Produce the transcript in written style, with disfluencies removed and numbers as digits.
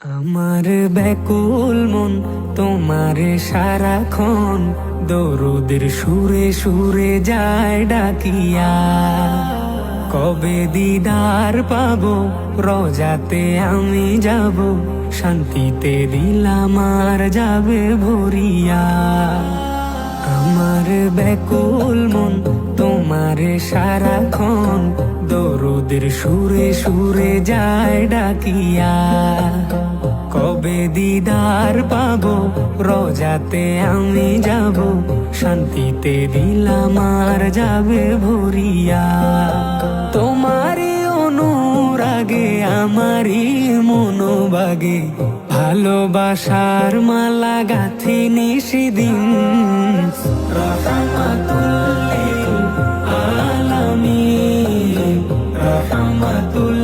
আমার ব্যাকুল মন তোমারে সারাক্ষণ দরুদের সুরে সুরে যায় ডাকিয়া। কবে দিদার পাবো রোজাতে আমি যাব, শান্তিতে দিল আমার যাবে ভরিয়া। আমার ব্যাকুল মন তোমারে সারাক্ষণ দরুদের সুরে সুরে যায় ডাকিয়া। কবে দিদার পাবো রোজাতে আমি যাব, শান্তিতে দিল আমার যাবে ভরিয়া। তোমারই অনুরাগে আমারই মনোবাগে ভালোবাসার মালা গাথি নিশিদিন। রহমাতুল লিল আলামিন, রহমাতুল